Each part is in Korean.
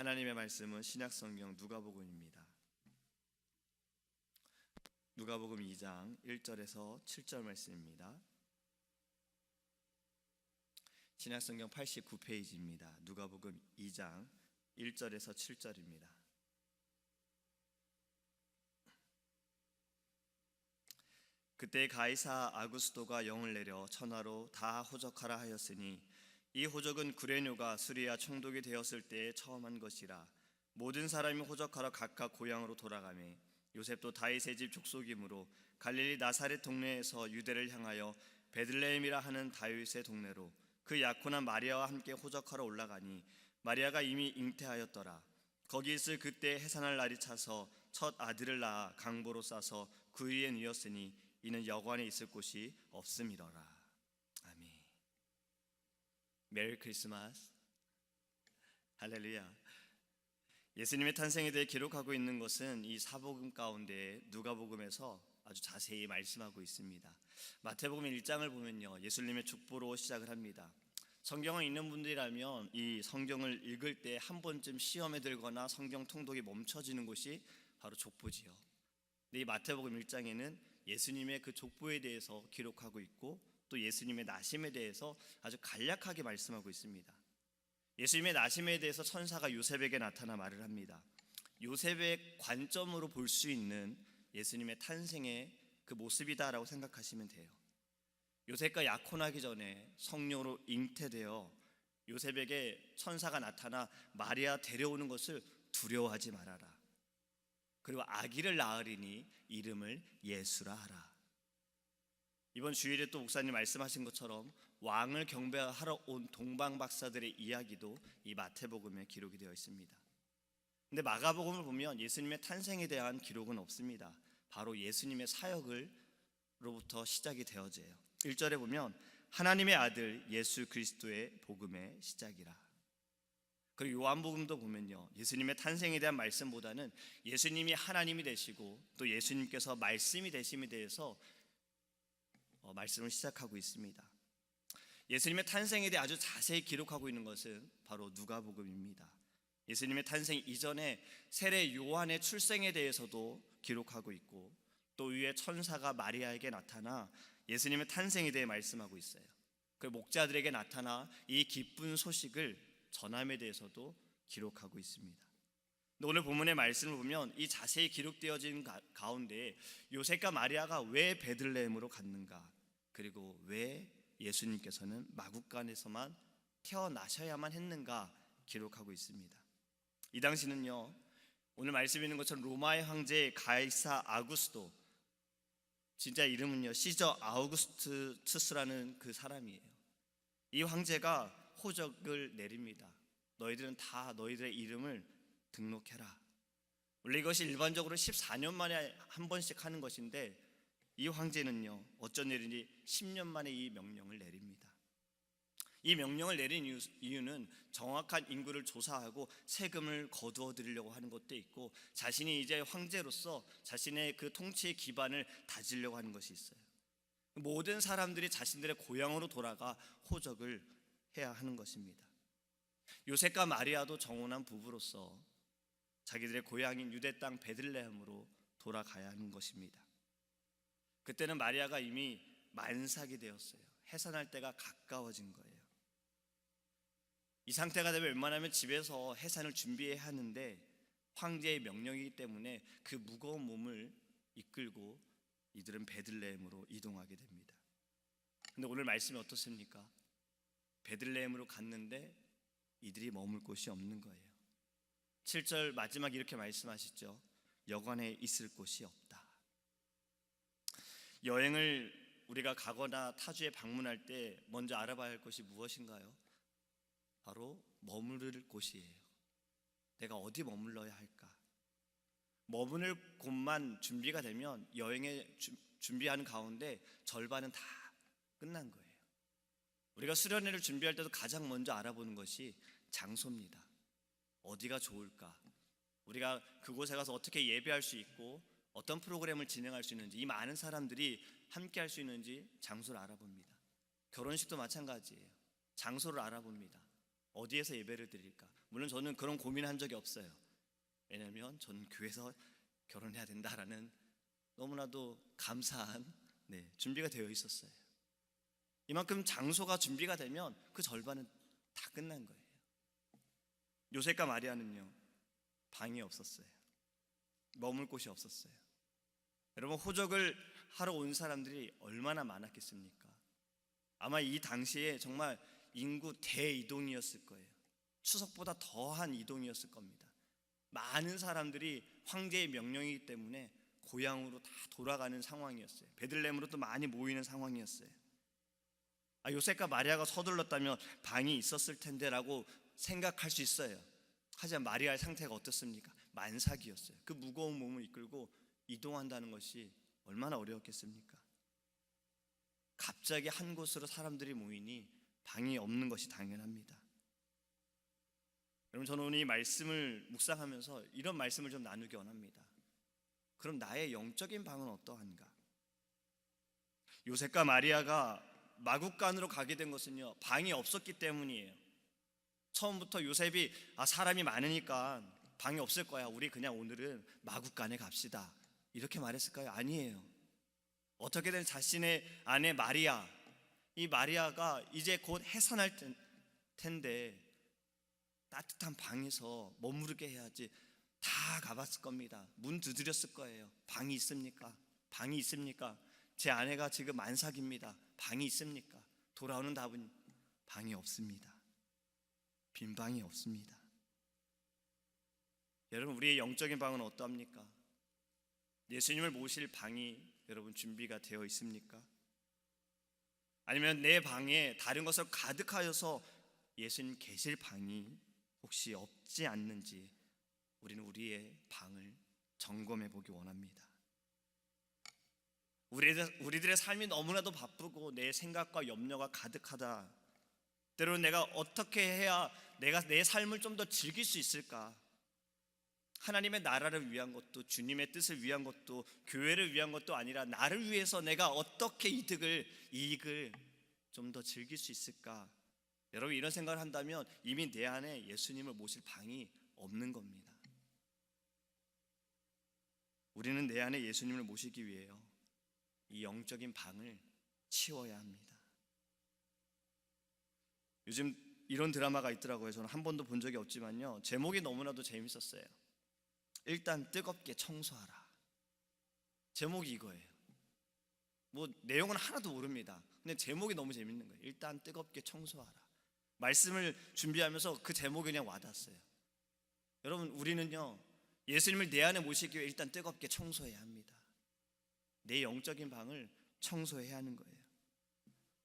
하나님의 말씀은 신약성경 누가복음입니다. 누가복음 2장 1절에서 7절 말씀입니다. 신약성경 89페이지입니다. 누가복음 2장 1절에서 7절입니다. 그때 가이사 아구스도가 영을 내려 천하로 다 호적하라 하였으니 이 호적은 구레뇨가 수리아 총독이 되었을 때에 처음 한 것이라. 모든 사람이 호적하러 각각 고향으로 돌아가매 요셉도 다윗의 집 족속이므로 갈릴리 나사렛 동네에서 유대를 향하여 베들레헴이라 하는 다윗의 동네로 그 약혼한 마리아와 함께 호적하러 올라가니 마리아가 이미 잉태하였더라. 거기 있을 그때 해산할 날이 차서 첫 아들을 낳아 강보로 싸서 그 위에 누웠으니 이는 여관에 있을 곳이 없음이러라. 아멘. 메리 크리스마스. 할렐루야. 예수님의 탄생에 대해 기록하고 있는 것은 이 사복음 가운데 누가복음에서 아주 자세히 말씀하고 있습니다. 마태복음 1장을 보면요, 예수님의 족보로 시작을 합니다. 성경을 읽는 분들이라면 이 성경을 읽을 때 한 번쯤 시험에 들거나 성경 통독이 멈춰지는 곳이 바로 족보지요. 근데 이 마태복음 1장에는 예수님의 그 족보에 대해서 기록하고 있고 또 예수님의 나심에 대해서 아주 간략하게 말씀하고 있습니다. 예수님의 나심에 대해서 천사가 요셉에게 나타나 말을 합니다. 요셉의 관점으로 볼 수 있는 예수님의 탄생의 그 모습이다라고 생각하시면 돼요. 요셉과 약혼하기 전에 성녀로 잉태되어 요셉에게 천사가 나타나 마리아 데려오는 것을 두려워하지 말아라. 그리고 아기를 낳으리니 이름을 예수라 하라. 이번 주일에 또 목사님 말씀하신 것처럼 왕을 경배하러 온 동방 박사들의 이야기도 이 마태복음에 기록이 되어 있습니다. 근데 마가복음을 보면 예수님의 탄생에 대한 기록은 없습니다. 바로 예수님의 사역으로부터 시작이 되어져요. 1절에 보면 하나님의 아들 예수 그리스도의 복음의 시작이라. 그리고 요한복음도 보면요, 예수님의 탄생에 대한 말씀보다는 예수님이 하나님이 되시고 또 예수님께서 말씀이 되심에 대해서 말씀을 시작하고 있습니다. 예수님의 탄생에 대해 아주 자세히 기록하고 있는 것은 바로 누가복음입니다. 예수님의 탄생 이전에 세례 요한의 출생에 대해서도 기록하고 있고 또 위에 천사가 마리아에게 나타나 예수님의 탄생에 대해 말씀하고 있어요. 그 목자들에게 나타나 이 기쁜 소식을 전함에 대해서도 기록하고 있습니다. 오늘 본문의 말씀을 보면 이 자세히 기록되어진 가운데 요셉과 마리아가 왜 베들레헴으로 갔는가, 그리고 왜 예수님께서는 마구간에서만 태어나셔야만 했는가 기록하고 있습니다. 이 당시는요, 오늘 말씀에 있는 것처럼 로마의 황제 가이사 아구스도, 진짜 이름은요 시저 아우구스투스라는 그 사람이에요. 이 황제가 호적을 내립니다. 너희들은 다 너희들의 이름을 등록해라. 원래 이것이 일반적으로 14년 만에 한 번씩 하는 것인데 이 황제는요 어쩐 일인지 10년 만에 이 명령을 내립니다. 이 명령을 내린 이유는 정확한 인구를 조사하고 세금을 거두어 드리려고 하는 것도 있고 자신이 이제 황제로서 자신의 그 통치의 기반을 다지려고 하는 것이 있어요. 모든 사람들이 자신들의 고향으로 돌아가 호적을 해야 하는 것입니다. 요셉과 마리아도 정혼한 부부로서 자기들의 고향인 유대 땅 베들레헴으로 돌아가야 하는 것입니다. 그때는 마리아가 이미 만삭이 되었어요. 해산할 때가 가까워진 거예요. 이 상태가 되면 웬만하면 집에서 해산을 준비해야 하는데 황제의 명령이기 때문에 그 무거운 몸을 이끌고 이들은 베들레헴으로 이동하게 됩니다. 근데 오늘 말씀이 어떻습니까? 베들레헴으로 갔는데 이들이 머물 곳이 없는 거예요. 7절 마지막 이렇게 말씀하시죠. 여관에 있을 곳이 없다. 여행을 우리가 가거나 타주에 방문할 때 먼저 알아봐야 할 것이 무엇인가요? 바로 머무를 곳이에요. 내가 어디 머물러야 할까? 머무를 곳만 준비가 되면 여행에 준비하는 가운데 절반은 다 끝난 거예요. 우리가 수련회를 준비할 때도 가장 먼저 알아보는 것이 장소입니다. 어디가 좋을까? 우리가 그곳에 가서 어떻게 예배할 수 있고 어떤 프로그램을 진행할 수 있는지, 이 많은 사람들이 함께 할 수 있는지 장소를 알아봅니다. 결혼식도 마찬가지예요. 장소를 알아봅니다. 어디에서 예배를 드릴까? 물론 저는 그런 고민한 적이 없어요. 왜냐하면 저는 교회에서 결혼해야 된다라는 너무나도 감사한 준비가 되어 있었어요. 이만큼 장소가 준비가 되면 그 절반은 다 끝난 거예요. 요셉과 마리아는요, 방이 없었어요. 머물 곳이 없었어요. 여러분, 호적을 하러 온 사람들이 얼마나 많았겠습니까? 아마 이 당시에 정말 인구 대이동이었을 거예요. 추석보다 더한 이동이었을 겁니다. 많은 사람들이 황제의 명령이기 때문에 고향으로 다 돌아가는 상황이었어요. 베들레헴으로 또 많이 모이는 상황이었어요. 요셉과 마리아가 서둘렀다면 방이 있었을 텐데라고 생각할 수 있어요. 하지만 마리아의 상태가 어떻습니까? 만삭이었어요. 그 무거운 몸을 이끌고 이동한다는 것이 얼마나 어려웠겠습니까? 갑자기 한 곳으로 사람들이 모이니 방이 없는 것이 당연합니다. 여러분, 저는 오늘 이 말씀을 묵상하면서 이런 말씀을 좀 나누기 원합니다. 그럼 나의 영적인 방은 어떠한가? 요셉과 마리아가 마국간으로 가게 된 것은요, 방이 없었기 때문이에요. 처음부터 요셉이 사람이 많으니까 방이 없을 거야, 우리 그냥 오늘은 마국간에 갑시다, 이렇게 말했을까요? 아니에요. 어떻게든 자신의 아내 마리아, 이 마리아가 이제 곧 해산할 텐데 따뜻한 방에서 머무르게 해야지, 다 가봤을 겁니다. 문 두드렸을 거예요. 방이 있습니까? 방이 있습니까? 제 아내가 지금 만삭입니다. 방이 있습니까? 돌아오는 답은 방이 없습니다. 빈 방이 없습니다. 여러분, 우리의 영적인 방은 어떠합니까? 예수님을 모실 방이 여러분 준비가 되어 있습니까? 아니면 내 방에 다른 것을 가득하여서 예수님 계실 방이 혹시 없지 않는지 우리는 우리의 방을 점검해 보기 원합니다. 우리들의 삶이 너무나도 바쁘고 내 생각과 염려가 가득하다. 때로는 내가 어떻게 해야 내가 내 삶을 좀 더 즐길 수 있을까? 하나님의 나라를 위한 것도, 주님의 뜻을 위한 것도, 교회를 위한 것도 아니라 나를 위해서 내가 어떻게 이익을 좀 더 즐길 수 있을까? 여러분, 이런 생각을 한다면 이미 내 안에 예수님을 모실 방이 없는 겁니다. 우리는 내 안에 예수님을 모시기 위해요, 이 영적인 방을 치워야 합니다. 요즘 이런 드라마가 있더라고요. 저는 한 번도 본 적이 없지만요, 제목이 너무나도 재밌었어요. 일단 뜨겁게 청소하라. 제목이 이거예요. 뭐 내용은 하나도 모릅니다. 근데 제목이 너무 재밌는 거예요. 일단 뜨겁게 청소하라. 말씀을 준비하면서 그 제목이 그냥 와닿았어요. 여러분, 우리는요, 예수님을 내 안에 모시기 위해 일단 뜨겁게 청소해야 합니다. 내 영적인 방을 청소해야 하는 거예요.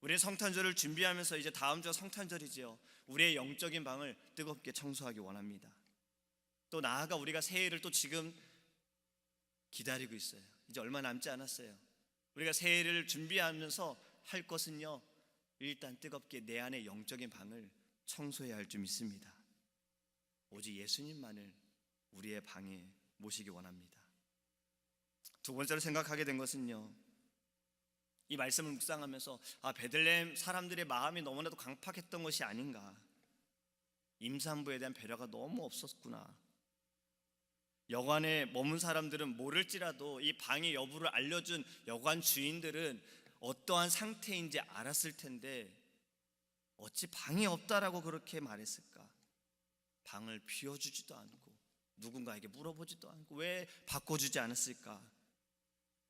우리의 성탄절을 준비하면서 이제 다음 주가 성탄절이지요. 우리의 영적인 방을 뜨겁게 청소하기 원합니다. 또 나아가 우리가 새해를 또 지금 기다리고 있어요. 이제 얼마 남지 않았어요. 우리가 새해를 준비하면서 할 것은요, 일단 뜨겁게 내 안의 영적인 방을 청소해야 할 줄 믿습니다. 오직 예수님만을 우리의 방에 모시기 원합니다. 두 번째로 생각하게 된 것은요, 이 말씀을 묵상하면서 베들레헴 사람들의 마음이 너무나도 강팍했던 것이 아닌가. 임산부에 대한 배려가 너무 없었구나. 여관에 머문 사람들은 모를지라도 이 방의 여부를 알려준 여관 주인들은 어떠한 상태인지 알았을 텐데 어찌 방이 없다라고 그렇게 말했을까? 방을 비워주지도 않고 누군가에게 물어보지도 않고 왜 바꿔주지 않았을까?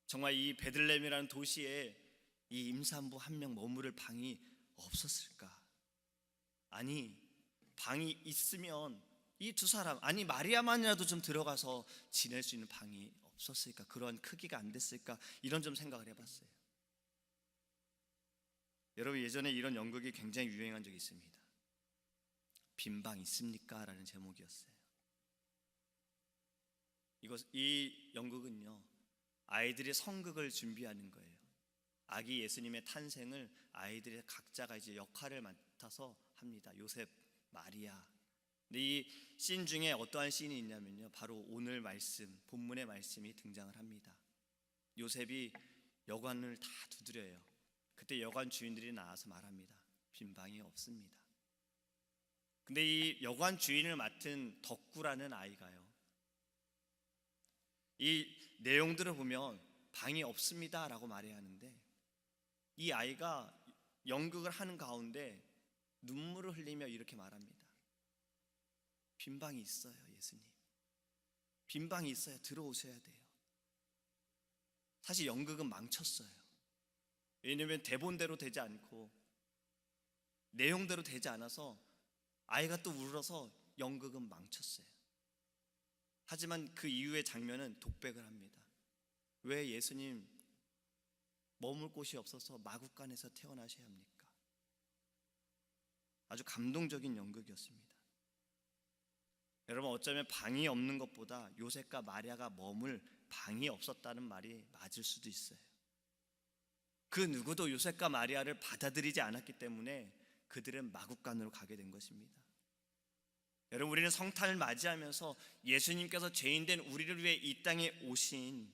정말 이 베들레헴이라는 도시에 이 임산부 한 명 머무를 방이 없었을까? 아니, 방이 있으면 이 두 사람, 아니 마리아만이라도 좀 들어가서 지낼 수 있는 방이 없었을까? 그러한 크기가 안 됐을까? 이런 좀 생각을 해봤어요. 여러분, 예전에 이런 연극이 굉장히 유행한 적이 있습니다. 빈 방 있습니까? 라는 제목이었어요. 이 연극은요, 아이들의 성극을 준비하는 거예요. 아기 예수님의 탄생을 아이들의 각자가 이제 역할을 맡아서 합니다. 요셉, 마리아. 근데 이 씬 중에 어떠한 씬이 있냐면요, 바로 오늘 말씀, 본문의 말씀이 등장을 합니다. 요셉이 여관을 다 두드려요. 그때 여관 주인들이 나와서 말합니다. 빈 방이 없습니다. 근데 이 여관 주인을 맡은 덕구라는 아이가요, 이 내용들을 보면 방이 없습니다 라고 말해야 하는데, 이 아이가 연극을 하는 가운데 눈물을 흘리며 이렇게 말합니다. 빈 방이 있어요, 예수님. 빈 방이 있어요. 들어오셔야 돼요. 사실 연극은 망쳤어요. 왜냐하면 대본대로 되지 않고 내용대로 되지 않아서 아이가 또 울어서 연극은 망쳤어요. 하지만 그 이후의 장면은 독백을 합니다. 왜 예수님 머물 곳이 없어서 마구간에서 태어나셔야 합니까? 아주 감동적인 연극이었습니다. 여러분, 어쩌면 방이 없는 것보다 요셉과 마리아가 머물 방이 없었다는 말이 맞을 수도 있어요. 그 누구도 요셉과 마리아를 받아들이지 않았기 때문에 그들은 마구간으로 가게 된 것입니다. 여러분, 우리는 성탄을 맞이하면서 예수님께서 죄인된 우리를 위해 이 땅에 오신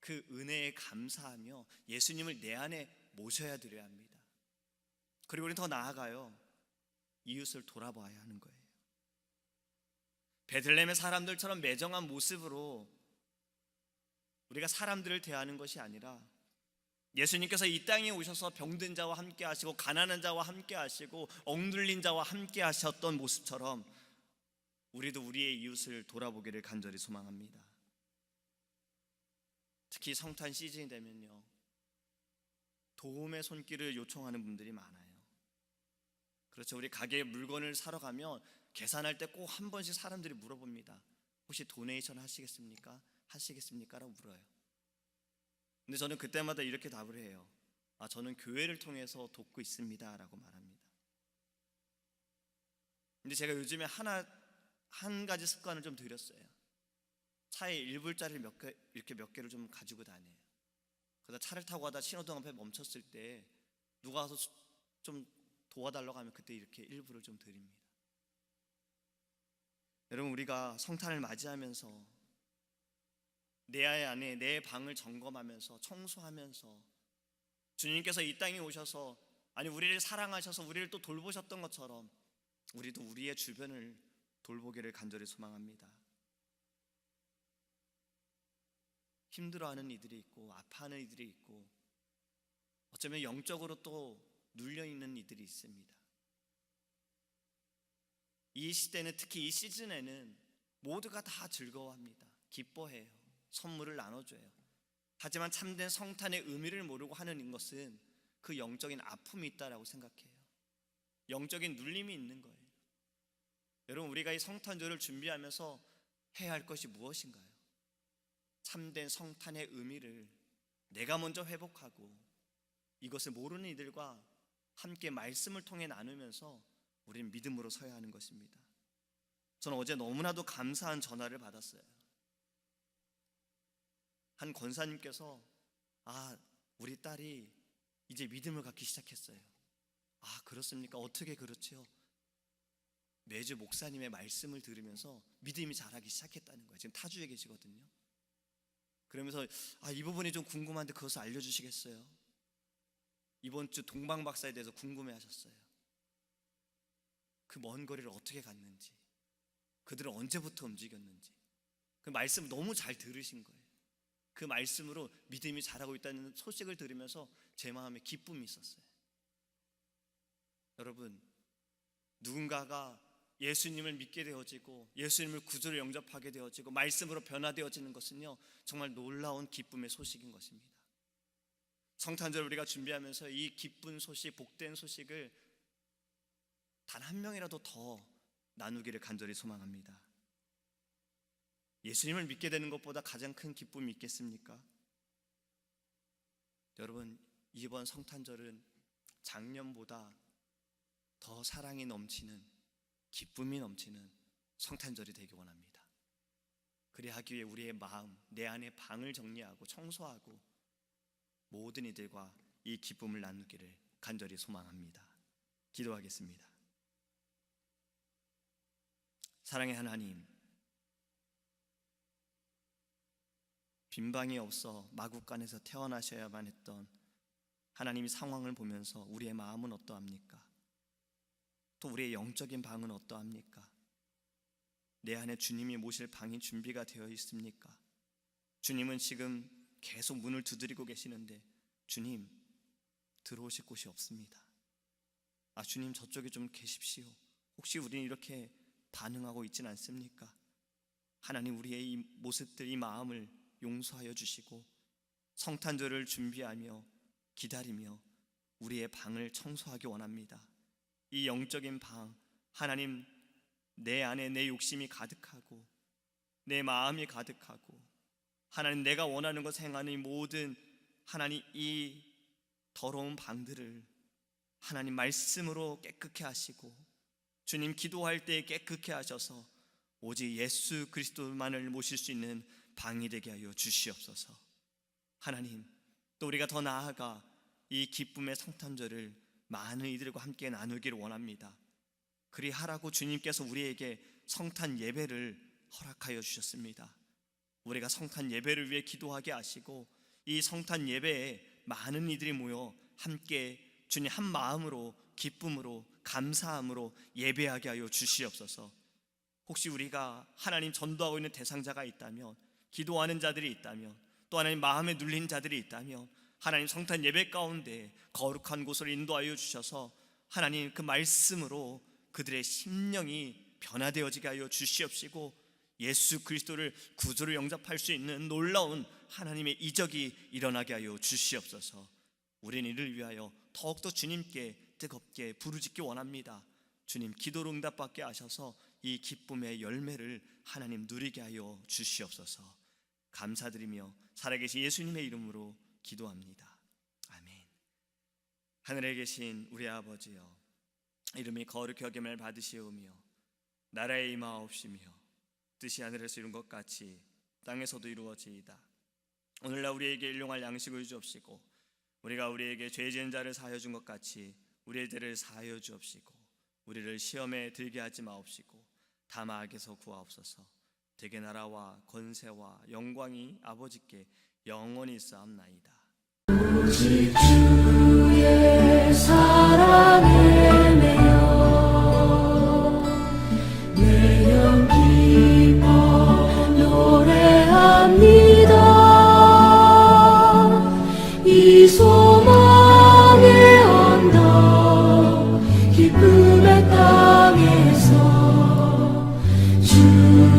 그 은혜에 감사하며 예수님을 내 안에 모셔야 드려야 합니다. 그리고 우리는 더 나아가요, 이웃을 돌아봐야 하는 거예요. 베들레헴의 사람들처럼 매정한 모습으로 우리가 사람들을 대하는 것이 아니라, 예수님께서 이 땅에 오셔서 병든 자와 함께 하시고 가난한 자와 함께 하시고 억눌린 자와 함께 하셨던 모습처럼 우리도 우리의 이웃을 돌아보기를 간절히 소망합니다. 특히 성탄 시즌이 되면요, 도움의 손길을 요청하는 분들이 많아요. 그렇죠. 우리 가게에 물건을 사러 가면 계산할 때 꼭 한 번씩 사람들이 물어봅니다. 혹시 도네이션 하시겠습니까? 하시겠습니까? 라고 물어요. 근데 저는 그때마다 이렇게 답을 해요. 저는 교회를 통해서 돕고 있습니다 라고 말합니다. 근데 제가 요즘에 한 가지 습관을 좀 들였어요. 차에 1불짜리 이렇게 몇 개를 좀 가지고 다녀요. 그러다 차를 타고 가다 신호등 앞에 멈췄을 때 누가 와서 좀 도와달라고 하면 그때 이렇게 1불을 좀 드립니다. 여러분, 우리가 성탄을 맞이하면서 내 안에 내 방을 점검하면서 청소하면서 주님께서 이 땅에 오셔서 우리를 사랑하셔서 우리를 또 돌보셨던 것처럼 우리도 우리의 주변을 돌보기를 간절히 소망합니다. 힘들어하는 이들이 있고 아파하는 이들이 있고 어쩌면 영적으로 또 눌려있는 이들이 있습니다. 이 시대는, 특히 이 시즌에는 모두가 다 즐거워합니다. 기뻐해요. 선물을 나눠줘요. 하지만 참된 성탄의 의미를 모르고 하는 것은 그 영적인 아픔이 있다라고 생각해요. 영적인 눌림이 있는 거예요. 여러분, 우리가 이 성탄절을 준비하면서 해야 할 것이 무엇인가요? 참된 성탄의 의미를 내가 먼저 회복하고 이것을 모르는 이들과 함께 말씀을 통해 나누면서 우리는 믿음으로 서야 하는 것입니다. 저는 어제 너무나도 감사한 전화를 받았어요. 한 권사님께서 우리 딸이 이제 믿음을 갖기 시작했어요. 그렇습니까? 어떻게 그렇죠? 매주 목사님의 말씀을 들으면서 믿음이 자라기 시작했다는 거예요. 지금 타주에 계시거든요. 그러면서 이 부분이 좀 궁금한데 그것을 알려주시겠어요? 이번 주 동방박사에 대해서 궁금해하셨어요. 그 먼 거리를 어떻게 갔는지, 그들은 언제부터 움직였는지, 그 말씀 너무 잘 들으신 거예요. 그 말씀으로 믿음이 자라고 있다는 소식을 들으면서 제 마음에 기쁨이 있었어요. 여러분, 누군가가 예수님을 믿게 되어지고 예수님을 구주로 영접하게 되어지고 말씀으로 변화되어지는 것은요, 정말 놀라운 기쁨의 소식인 것입니다. 성탄절 우리가 준비하면서 이 기쁜 소식, 복된 소식을 단 한 명이라도 더 나누기를 간절히 소망합니다. 예수님을 믿게 되는 것보다 가장 큰 기쁨이 있겠습니까? 여러분, 이번 성탄절은 작년보다 더 사랑이 넘치는, 기쁨이 넘치는 성탄절이 되기 원합니다. 그래야 하기 위해 우리의 마음, 내 안의 방을 정리하고 청소하고 모든 이들과 이 기쁨을 나누기를 간절히 소망합니다. 기도하겠습니다. 사랑의 하나님, 빈방이 없어 마구간에서 태어나셔야만 했던 하나님의 상황을 보면서 우리의 마음은 어떠합니까? 또 우리의 영적인 방은 어떠합니까? 내 안에 주님이 모실 방이 준비가 되어 있습니까? 주님은 지금 계속 문을 두드리고 계시는데 주님, 들어오실 곳이 없습니다. 주님, 저쪽에 좀 계십시오. 혹시 우리는 이렇게 반응하고 있진 않습니까? 하나님, 우리의 이 모습들, 이 마음을 용서하여 주시고 성탄절을 준비하며 기다리며 우리의 방을 청소하기 원합니다. 이 영적인 방, 하나님, 내 안에 내 욕심이 가득하고 내 마음이 가득하고 하나님, 내가 원하는 것 행하는 이 모든 하나님, 이 더러운 방들을 하나님 말씀으로 깨끗게 하시고 주님, 기도할 때 깨끗게 하셔서 오직 예수 그리스도만을 모실 수 있는 방이 되게 하여 주시옵소서. 하나님, 또 우리가 더 나아가 이 기쁨의 성탄절을 많은 이들과 함께 나누기를 원합니다. 그리하라고 주님께서 우리에게 성탄 예배를 허락하여 주셨습니다. 우리가 성탄 예배를 위해 기도하게 하시고 이 성탄 예배에 많은 이들이 모여 함께 주님 한 마음으로 기쁨으로 감사함으로 예배하게 하여 주시옵소서. 혹시 우리가 하나님 전도하고 있는 대상자가 있다면, 기도하는 자들이 있다면, 또 하나님 마음에 눌린 자들이 있다면 하나님 성탄 예배 가운데 거룩한 곳으로 인도하여 주셔서 하나님 그 말씀으로 그들의 심령이 변화되어지게 하여 주시옵시고 예수 그리스도를 구주로 영접할 수 있는 놀라운 하나님의 이적이 일어나게 하여 주시옵소서. 우리는 이를 위하여 더욱더 주님께 뜨겁게 부르짖기 원합니다. 주님, 기도로 응답받게 하셔서 이 기쁨의 열매를 하나님 누리게 하여 주시옵소서. 감사드리며 살아계신 예수님의 이름으로 기도합니다. 아멘. 하늘에 계신 우리 아버지여, 이름이 거룩히 여김을 받으시오며 나라에 임하옵시며 뜻이 하늘에서 이룬 것 같이 땅에서도 이루어지이다. 오늘날 우리에게 일용할 양식을 주옵시고 우리가 우리에게 죄 지은 자를 사하여 준 것 같이 우리의 죄를 사하여 주옵시고 우리를 시험에 들게 하지 마옵시고 다만 악에서 구하옵소서. 대개 나라와 권세와 영광이 아버지께 영원히 있사옵나이다. 오직 주의 사랑에 매여 내 영 기뻐 노래합니다. 이 소망의 언덕 기쁨의 땅에서 주